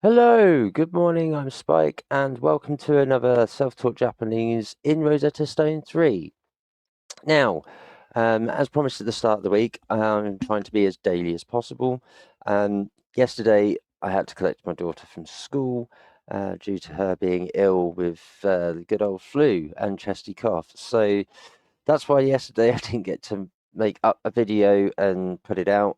Hello, good morning. I'm Spike, and welcome to another self-taught Japanese in Rosetta Stone 3. Now, as promised at the start of the week, I'm trying to be as daily as possible. Yesterday, I had to collect my daughter from school due to her being ill with the good old flu and chesty cough. So that's why yesterday I didn't get to make up a video and put it out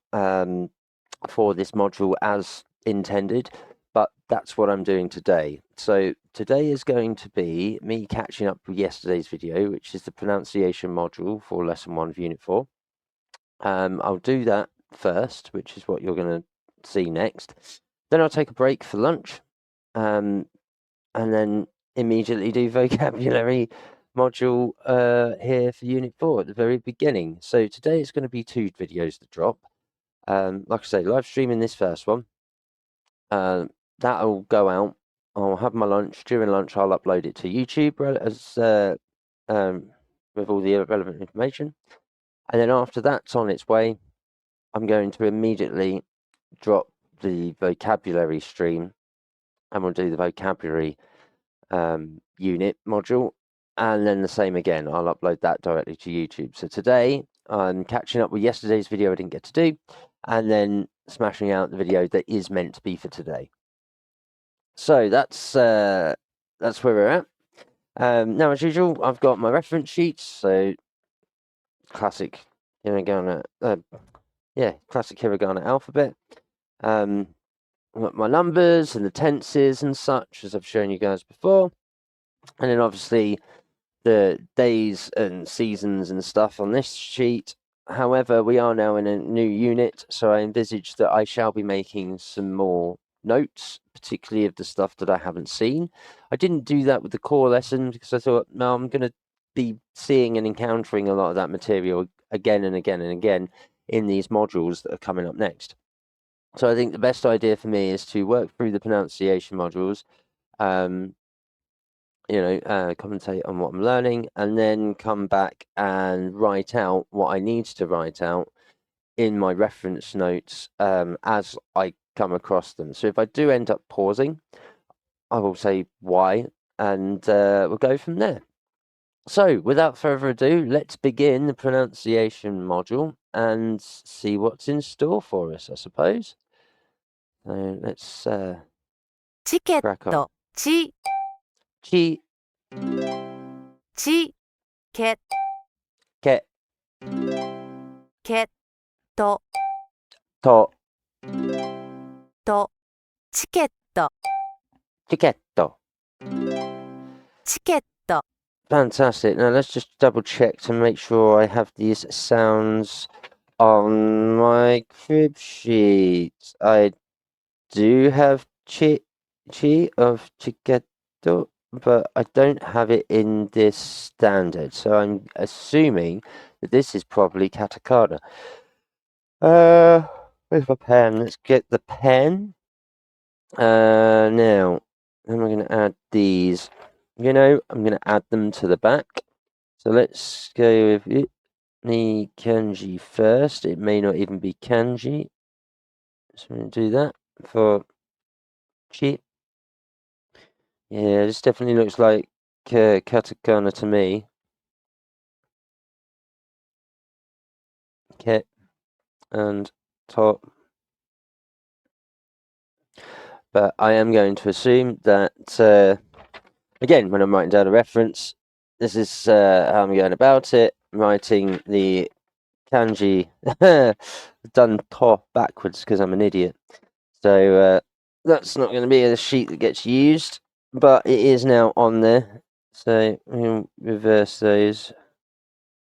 for this module as intended, but that's what I'm doing today. So today is going to be me catching up with yesterday's video, which is the pronunciation module for lesson 1 of unit 4. I'll do that first, which is what you're going to see next. Then I'll take a break for lunch, and then immediately do vocabulary module here for unit 4 at the very beginning. So today it's going to be 2 videos that drop. Like I say, live streaming this first one. That'll go out. I'll have my lunch. During lunch, I'll upload it to YouTube as with all the relevant information. And then after that's on its way, I'm going to immediately drop the vocabulary stream, and we'll do the vocabulary unit module. And then the same again, I'll upload that directly to YouTube. So today, I'm catching up with yesterday's video I didn't get to do, and then smashing out the video that is meant to be for today. So that's where we're at. Now, as usual, I've got my reference sheets. So classic hiragana, classic hiragana alphabet. My numbers and the tenses and such, as I've shown you guys before, and then obviously the days and seasons and stuff on this sheet. However, we are now in a new unit, so I envisage that I shall be making some more notes, particularly of the stuff that I haven't seen. I didn't do that with the core lesson because I thought, no, I'm going to be seeing and encountering a lot of that material again and again and again in these modules that are coming up next. So I think the best idea for me is to work through the pronunciation modules, commentate on what I'm learning, and then come back and write out what I need to write out in my reference notes as I come across them. So if I do end up pausing, I will say why, and we'll go from there. So without further ado, let's begin the pronunciation module and see what's in store for us, I suppose. So let's チケッ crack on. ト、チ、 Chi, チ、ケ、 ke, ケット、 to, と、チケット、 tichetto. チケット、 Fantastic. Now let's just double check to make sure I have these sounds on my crib sheet. I do have chi of chiquetto, but I don't have it in this standard. So I'm assuming that this is probably katakana. Where's my pen? Let's get the pen. Now, I'm going to add these. I'm going to add them to the back. So let's go with it. The kanji first. It may not even be kanji. So I'm going to do that for chi. Yeah, this definitely looks like katakana to me. Ke and to. But I am going to assume that, again, when I'm writing down a reference, this is how I'm going about it. I'm writing the kanji done to backwards because I'm an idiot. So that's not going to be a sheet that gets used, but it is now on there. So we'll reverse those.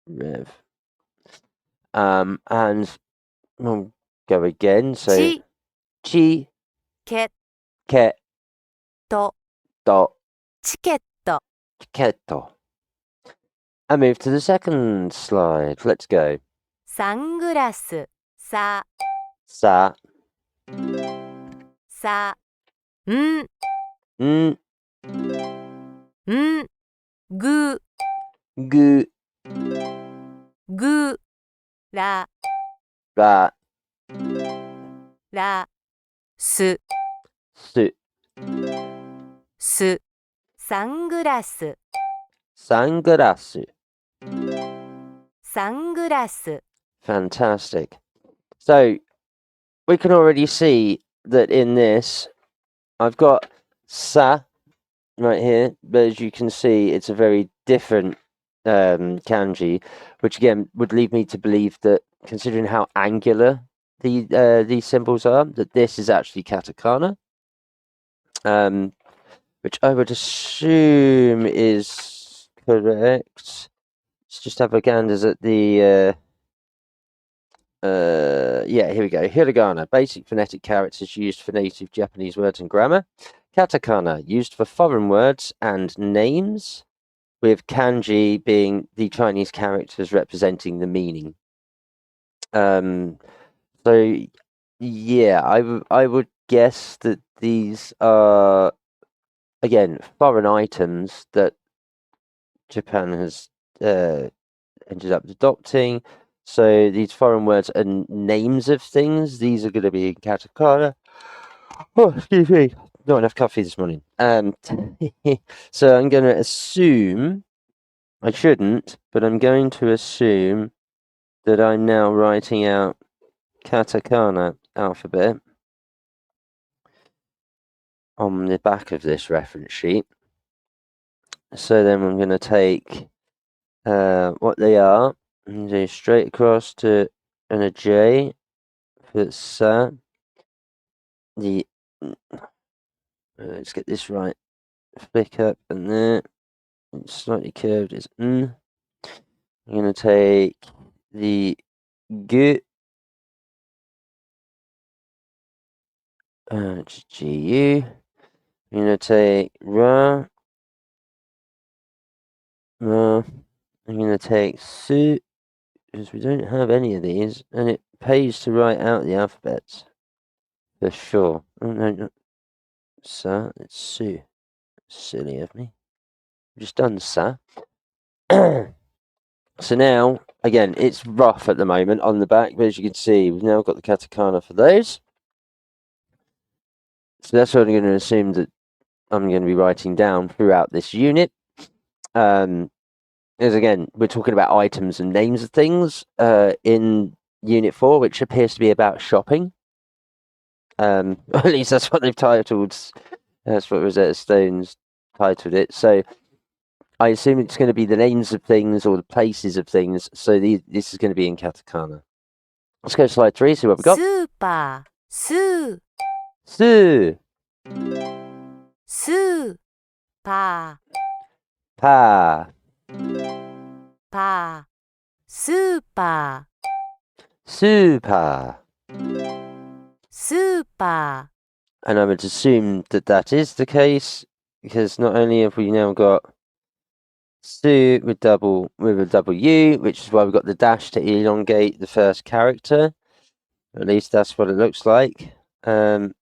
Rev. And we'll go again. So チ、 chi, ケ、 ke, ト、 do, チケット、 keto. And move to the second slide. Let's go. サングラス、さ、 Sa, さ、ん、 n, ん、ぐ、 gu, ぐ、ら、 ra, ら、す、 su. す、サングラス、 Sunglasses. サングラス。 Fantastic. So we can already see that in this, I've got sa right here, but as you can see, it's a very different kanji, which again would lead me to believe that, considering how angular these symbols are, that this is actually katakana, which I would assume is correct. Let's just have a gander at the yeah, here we go. Hiragana, basic phonetic characters used for native Japanese words and grammar. Katakana, used for foreign words and names, with kanji being the Chinese characters representing the meaning. So yeah, I would guess that these are, again, foreign items that Japan has ended up adopting. So these foreign words and names of things, these are going to be in katakana. Oh, excuse me, not enough coffee this morning. So I'm going to assume, I shouldn't, but I'm going to assume that I'm now writing out katakana alphabet on the back of this reference sheet. So then I'm going to take what they are and go straight across to and a J for sa. The let's get this right. Flick up and there. It's slightly curved is n. I'm going to take the G, which is GU. I'm going to take Ra. Ra. I'm going to take Su, because we don't have any of these, and it pays to write out the alphabets. For sure. Oh, no. Sa, it's Su. Silly of me. I've just done Sa. So now, again, it's rough at the moment on the back, but as you can see, we've now got the katakana for those. So that's what I'm going to assume that I'm going to be writing down throughout this unit. As again, we're talking about items and names of things in Unit 4, which appears to be about shopping. At least that's what they've titled. That's what Rosetta Stone's titled it. So I assume it's going to be the names of things or the places of things. So this is going to be in katakana. Let's go to slide 3, see what we've got. スーパー、スー、 Su, スーパ pa, ー、パー、スーパ super. ー、スーパ And I would assume that that is the case, because not only have we now got Su with a W, which is why we've got the dash to elongate the first character. At least that's what it looks like. And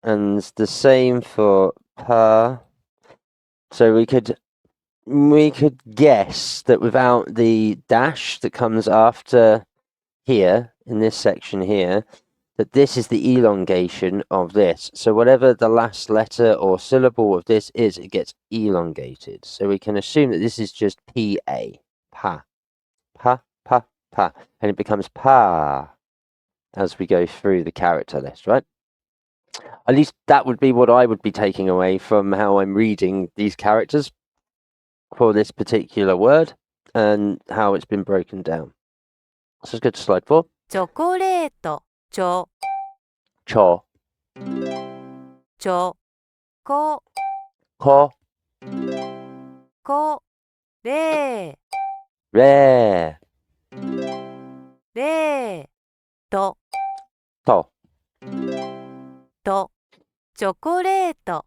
the same for pa. So we could guess that without the dash that comes after here, in this section here, that this is the elongation of this. So whatever the last letter or syllable of this is, it gets elongated. So we can assume that this is just P-A, pa, pa, pa, pa, and it becomes pa as we go through the character list, right? At least that would be what I would be taking away from how I'm reading these characters for this particular word and how it's been broken down. So let's go to slide 4. ー、チョコレート、チョ、 Cho, チョ、コ、 ko, コ、レ re, ー、レー、ト、 to, と、チョコレート、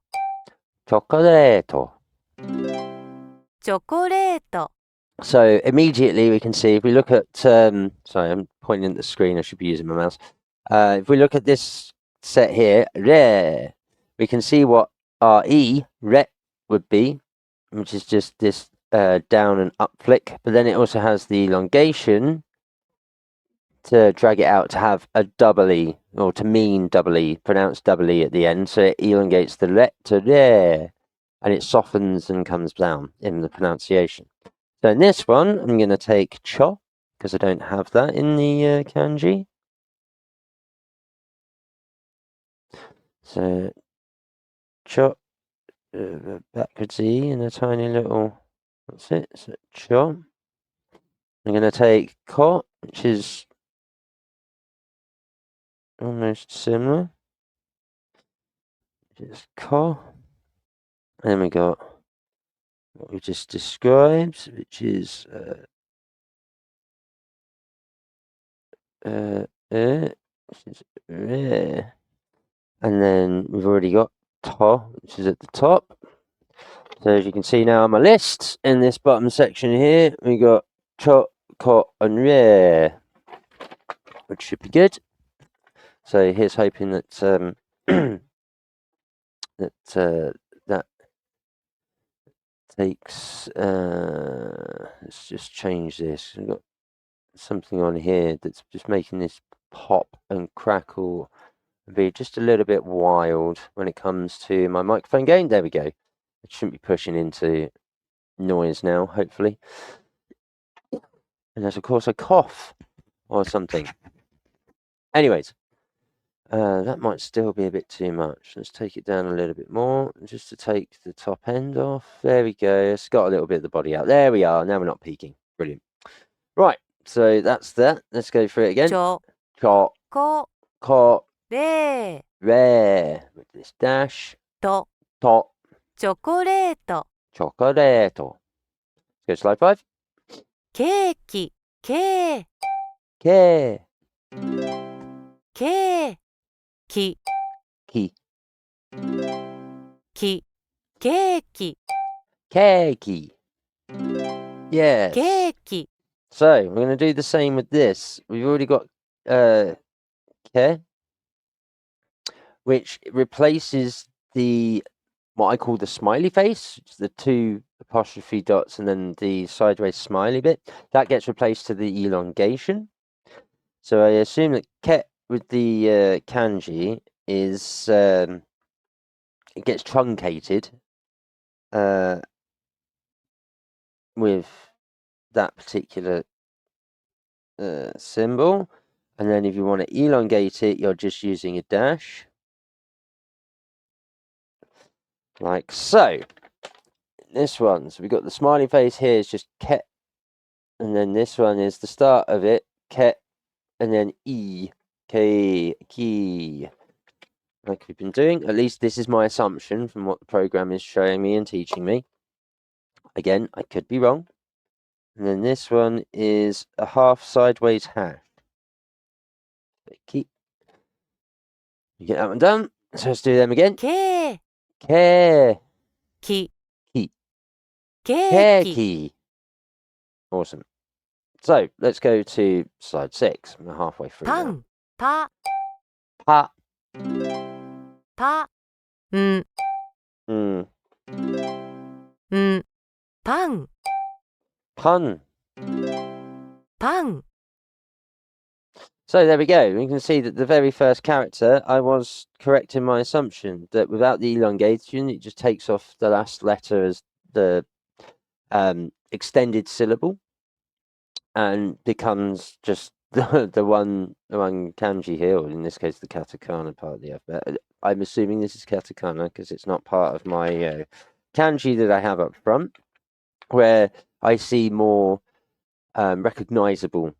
chocolate. チョコレート。 So immediately we can see, if we look at, sorry, I'm pointing at the screen, I should be using my mouse. If we look at this set here, re, we can see what our E, re, would be, which is just this down and up flick, but then it also has the elongation to drag it out to have a double E, or to mean double E, pronounced double E at the end, so it elongates the letter there, and it softens and comes down in the pronunciation. So in this one, I'm going to take cho, because I don't have that in the kanji. So cho, backwards E in a tiny little, that's it, so cho. I'm going to take ko, which is almost similar. Just ko. And then we got what we just described, which is which is rare. And then we've already got to, which is at the top. So as you can see now on my list, in this bottom section here, we got cho, ko, and rare, which should be good. So here's hoping that that takes. Let's just change this. We've got something on here that's just making this pop and crackle and be just a little bit wild when it comes to my microphone gain. There we go. It shouldn't be pushing into noise now, hopefully. Unless, of course, I cough or something. Anyways, that might still be a bit too much. Let's take it down a little bit more, just to take the top end off. There we go. It's got a little bit of the body out. There we are. Now we're not peaking. Brilliant. Right, so that's that. Let's go through it again. Cho, Cho, ko, ko, re, rare, with this dash, to, to, チョコレート、 chocolate. Let's go slide 5. ケーキ、ケー、 Ke, ケーキ、 ki, き、ケーキ、 keiki. Yes. ケーキ、 So we're going to do the same with this. We've already got ke, which replaces the what I call the smiley face, it's the 2 apostrophe dots and then the sideways smiley bit. That gets replaced to the elongation. So I assume that ke with the kanji is it gets truncated with that particular symbol, and then if you want to elongate it, you're just using a dash, like so. This one, so we've got the smiley face here is just ke, and then this one is the start of it, ke, and then e, k, ki, like we've been doing. At least this is my assumption from what the program is showing me and teaching me. Again, I could be wrong. And then this one is a half sideways hash. Keep. You get that one done. So let's do them again. ケー Ke, キ、 ki, ケーキ、 keki. Awesome. So let's go to slide 6. We're halfway through パ now. ン、パ、 Pa, パ、ん、 mm, ん、パン、 pun. パン、 So there we go. We can see that the very first character, I was correct in my assumption that without the elongation, it just takes off the last letter as the extended syllable and becomes just the one kanji here, or in this case, the katakana part of the alphabet. I'm assuming this is katakana because it's not part of my kanji that I have up front, where I see more recognizable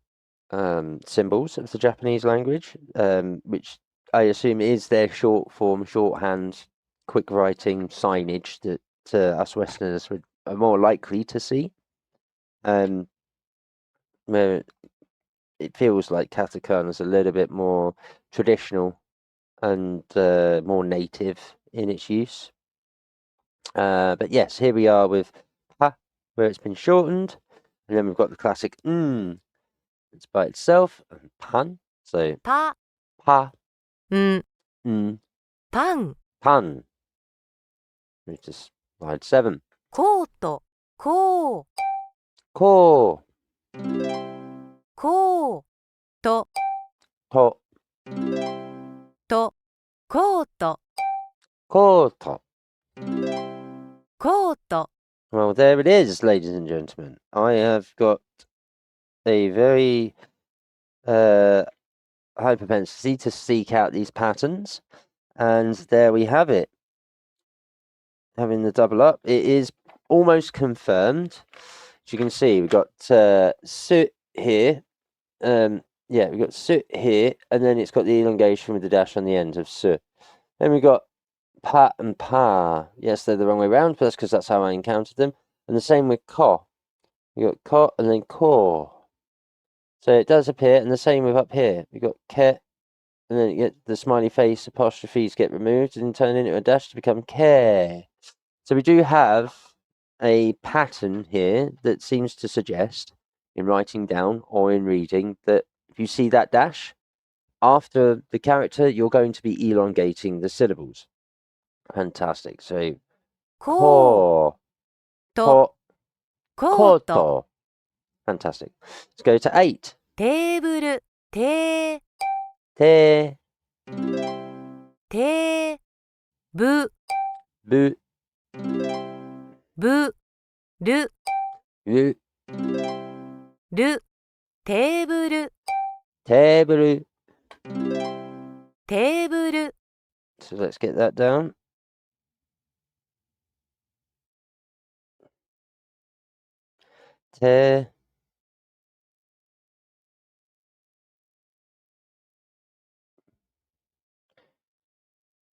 symbols of the Japanese language, which I assume is their short form, shorthand, quick writing signage that us Westerners are more likely to see. Where it feels like katakana is a little bit more traditional and more native in its use. But yes, here we are with ha, where it's been shortened, and then we've got the classic it's by itself, and pan, so パ、 pa, ん、 mm, パン、 pan, which is slide 7. コート、こう、 Ko, こう、と、と、と、コート、コート. コート、 Well, there it is, ladies and gentlemen. I have got a very high propensity to seek out these patterns, and there we have it. Having the double up, it is almost confirmed. As you can see, we've got soot here. Yeah, we've got soot here, and then it's got the elongation with the dash on the end of soot. Then we've got pa and pa. Yes, they're the wrong way around, but that's because that's how I encountered them. And the same with ko. You got ko and then ko. So it does appear, and the same with up here. We've got ke, and then you get the smiley face apostrophes get removed and turn into a dash to become care. So we do have a pattern here that seems to suggest, in writing down or in reading, that if you see that dash, after the character, you're going to be elongating the syllables. Fantastic. So, こう ko, と、コート、 koto. Fantastic. Let's go to 8. テーブル、テ Te, ーブ bu, ブル ru, ル、テーブル、 teburu. テーブル、 So let's get that down. Te,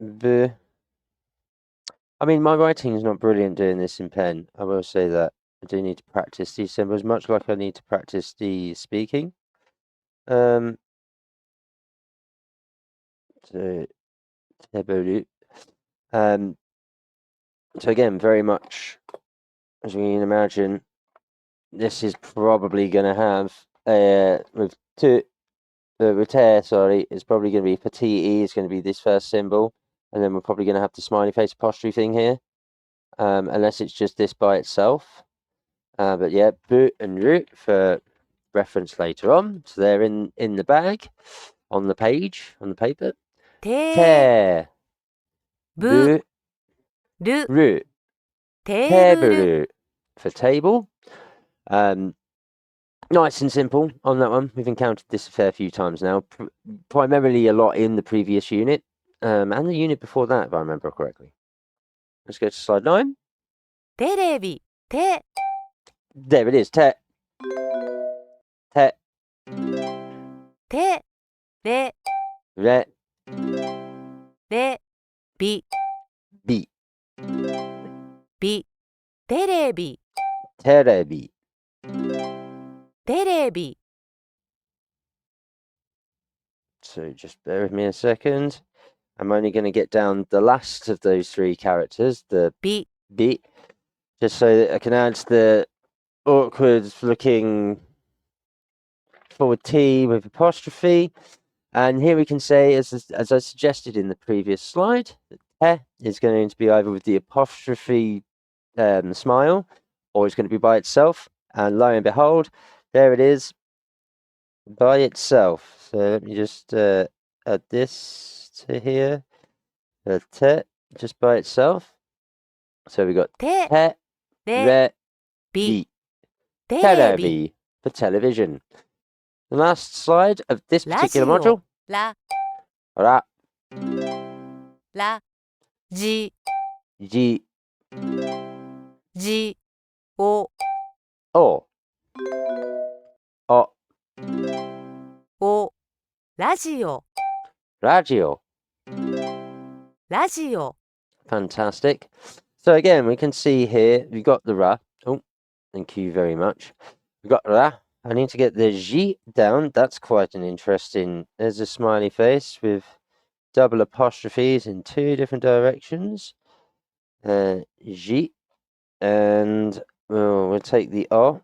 bu. I mean, my writing is not brilliant doing this in pen. I will say that. I do need to practice these symbols, much like I need to practice the speaking. So, teburu. So again, very much, as you can imagine, this is probably going to have, with te, sorry, it's probably going to be for te, is going to be this first symbol, and then we're probably going to have the smiley face apostrophe thing here, unless it's just this by itself. But yeah, bu and ru for reference later on. So they're in the bag, on the page, on the paper. テ Te, ブ bu, ル、 ru, テーブル、 teburu for table. Nice and simple on that one. We've encountered this a fair few times now, primarily a lot in the previous unit, and the unit before that, if I remember correctly. Let's go to slide 9. テレビ、テ There it is. Te, te, テレ re, レビ、 bi, ビ、テレビ、 terebi. テレビ、 So just bear with me a second. I'm only going to get down the last of those 3 characters, the ビ、 bi, just so that I can add the awkward looking forward T with apostrophe. And here we can say, as I suggested in the previous slide, that te is going to be either with the apostrophe smile, or it's going to be by itself. And lo and behold, there it is, by itself. So let me just add this to here. Te, just by itself. So we got テ te, レ re, ビ、 bi, テレビ、 telebi for television. The last slide of this ラ particular ジオ、 module. ラ、 Ra, ラ、ジ、 ji, ジ、オ、 o, o, オ、ラジオ、 radio. ラジオ、 Fantastic. So again, we can see here, we've got the ra. Oh, thank you very much. We've got ra. I need to get the ji down. That's quite an interesting, there's a smiley face with double apostrophes in 2 different directions. Ji. And we'll take the o.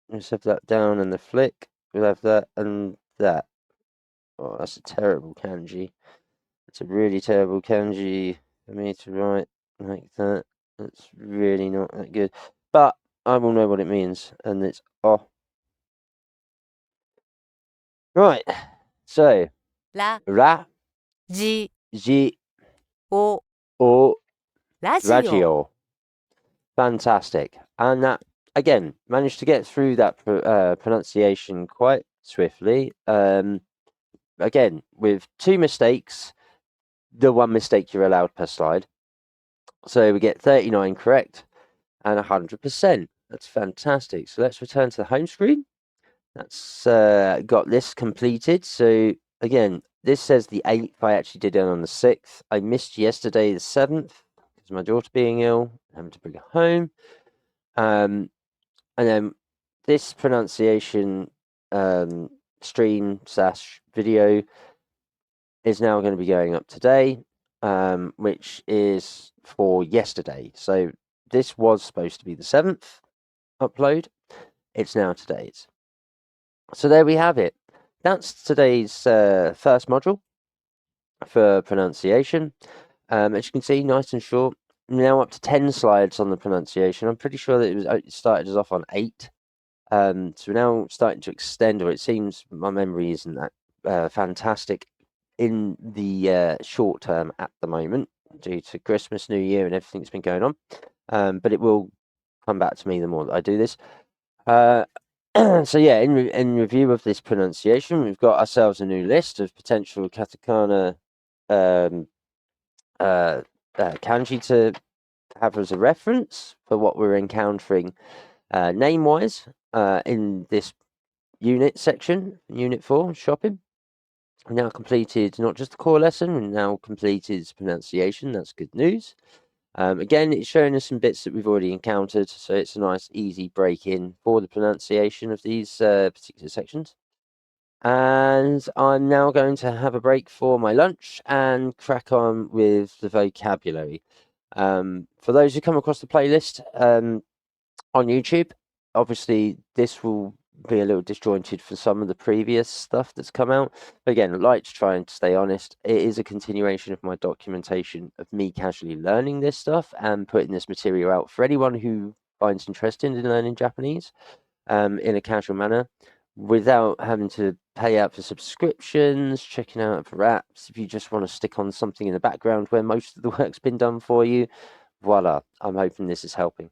Let's have that down and the flick. We'll have that and that. Oh, that's a terrible kanji. It's a really terrible kanji for me to write like that. That's really not that good. But I will know what it means, and it's oh. Right, so ラ ra, ジ ji, オ o, ラジオ radio. Fantastic. And that, again, managed to get through that pronunciation quite swiftly. Again, with 2 mistakes, the 1 mistake you're allowed per slide. So we get 39 correct and 100%. That's fantastic. So let's return to the home screen. That's got this completed. So again, this says the 8th. I actually did it on the 6th. I missed yesterday, the 7th, because my daughter being ill, having to bring her home. And then this pronunciation stream / video is now going to be going up today, which is for yesterday. So this was supposed to be the 7th upload. It's now today's. So there we have it. That's today's first module for pronunciation. As you can see, nice and short. Now up to 10 slides on the pronunciation. I'm pretty sure that it started us off on 8. So we're now starting to extend, or it seems my memory isn't that fantastic in the short term at the moment due to Christmas, New Year, and everything that's been going on. But it will come back to me the more that I do this. So yeah, in review of this pronunciation, we've got ourselves a new list of potential katakana kanji to have as a reference for what we're encountering name-wise in this unit section, Unit 4, shopping. We've now completed not just the core lesson, we've now completed pronunciation. That's good news. Again, it's showing us some bits that we've already encountered, so it's a nice, easy break-in for the pronunciation of these particular sections. And I'm now going to have a break for my lunch and crack on with the vocabulary. For those who come across the playlist on YouTube, obviously this will be a little disjointed for some of the previous stuff that's come out. But again, I'd like to try and stay honest. It is a continuation of my documentation of me casually learning this stuff and putting this material out for anyone who finds interested in learning Japanese in a casual manner without having to pay out for subscriptions, checking out for apps. If you just want to stick on something in the background where most of the work's been done for you, voila. I'm hoping this is helping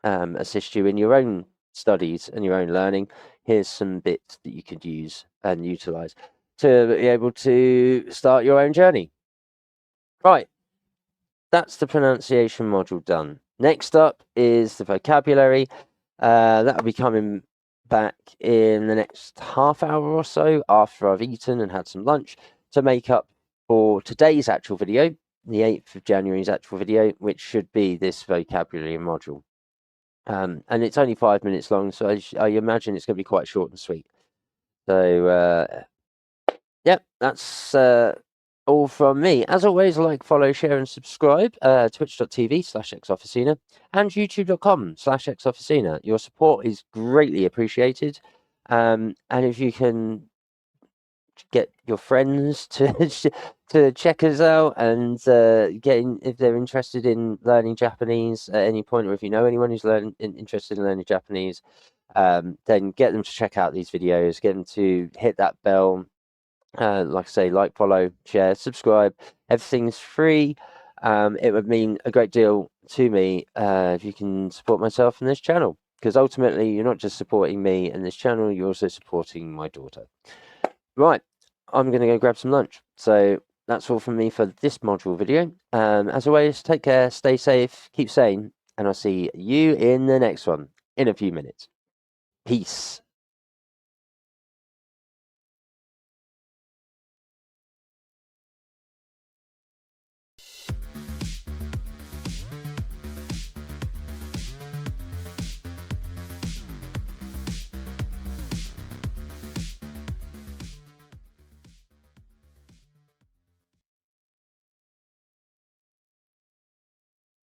assist you in your own studies and your own learning. Here's some bits that you could use and utilize to be able to start your own journey. Right, that's the pronunciation module done. Next up is the vocabulary. That'll be coming back in the next half hour or so after I've eaten and had some lunch to make up for today's actual video, the 8th of January's actual video, which should be this vocabulary module. And it's only 5 minutes long, so I imagine it's going to be quite short and sweet. So, yeah, that's all from me. As always, like, follow, share, and subscribe. Twitch.tv/xofficina and youtube.com/xofficina. Your support is greatly appreciated. And if you can get your friends to check us out and if they're interested in learning Japanese at any point, or if you know anyone who's interested in learning Japanese, then get them to check out these videos, get them to hit that bell. Like I say, like, follow, share, subscribe. Everything's free. It would mean a great deal to me if you can support myself and this channel, because ultimately you're not just supporting me and this channel, you're also supporting my daughter. Right, I'm going to go grab some lunch. So that's all from me for this module video. As always, take care, stay safe, keep sane, and I'll see you in the next one in a few minutes. Peace.